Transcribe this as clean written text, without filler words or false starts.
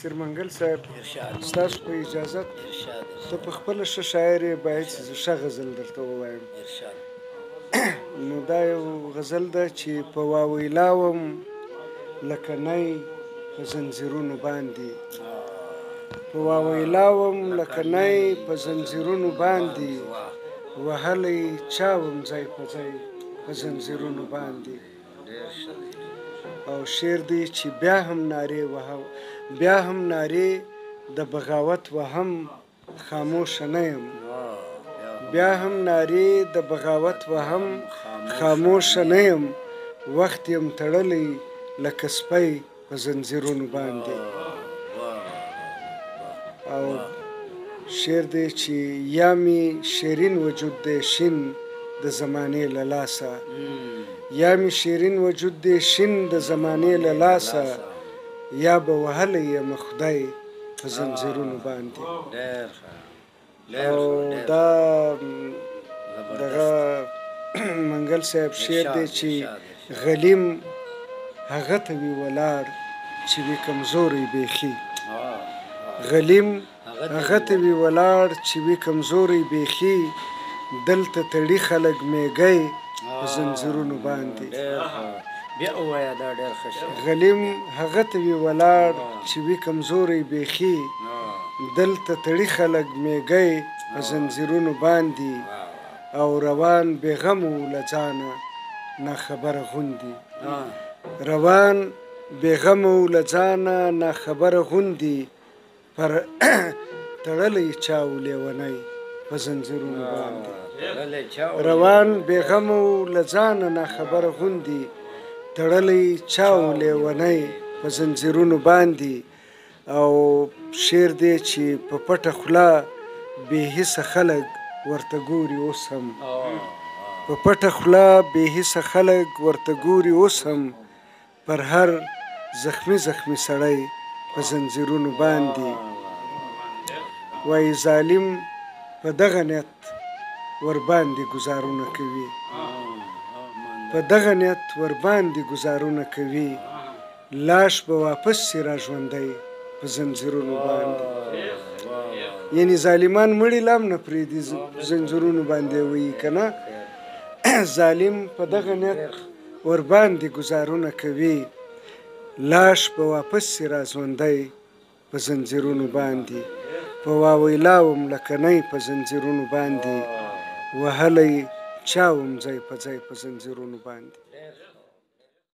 ناصر منګل صاحب ارشاد ستاسو په اجازت ارشاد ته په خپله ښه شاعر یې باید چې زه ښه غزل درته ووایم ارشاد نو دا یو غزل ده چې په واویلاوم لکه نی په زنځیرونو باندې په واویلاوم لکه نی په زنځیرونو باندې وهلی چاوم ځای په ځای په زنځیرونو باندې او شعر دی چې بیا هم نارې وهم بیا هم نارې د بغاوت وهم خاموشه نه یم بیا هم نارې د بغاوت وهم خاموشه نه یم وخت یم تړلی لکه سپی په زنځیرونو باندې او شعر دی چې یا می شیرین وجود دی شین د زمانې له لاسه یا می شیرین وجود دی شین د زمانې له لاسه یا به وهلی یم خدای په زنځیرونو باندې او دا دغه منګل صاحب شعر دی چې غلیم هغه ته وي ولاړ چې وي کمزوری بیخي غلیم هغه ته وي ولاړ چې وي کمزوری بیخي دلته تړي خلک میږی په زنځیرونو باندې غلیم هغه ته وي ولاړ چې وي کمزوری بیخي دلته تړي خلک میږی په زنځیرونو باندې او روان بېغم و له ځانه ناخبره غوندي روان بېغم و له ځانه ناخبره غوندي پر تړلی چاو لیونی په زنځیرونو باندې روان بېغم و له ځانه ناخبره غوندي تړلی چاو لیونی په زنځیرونو باندې او شعر دی چې په پټه خوله بې حسه خلک ورته ګوري اوس هم په پټه خوله بې حسه خلک ورته ګوري اوس هم پر هر زخمي زخمي سړی په زنځیرونو باندې وایي ظالم په دغه نیت ورباندې ګزارونه کوي په دغه نیت ورباندې ګزارونه کوي لاش به واپس سي را ژوندی په زنځیرونو باندې یعنی ظالمان مړي لا هم نه پرېږدي زنځیرونو باندې وایي که نه ظالم په دغه نیت ورباندې ګزارونه کوي لاش به واپس سي را ژوندی په زنځیرونو باندې په واویلاوم لکه نی په زنځیرونو باندې وهلی چاوم ځای په ځای په زنځیرونو باندې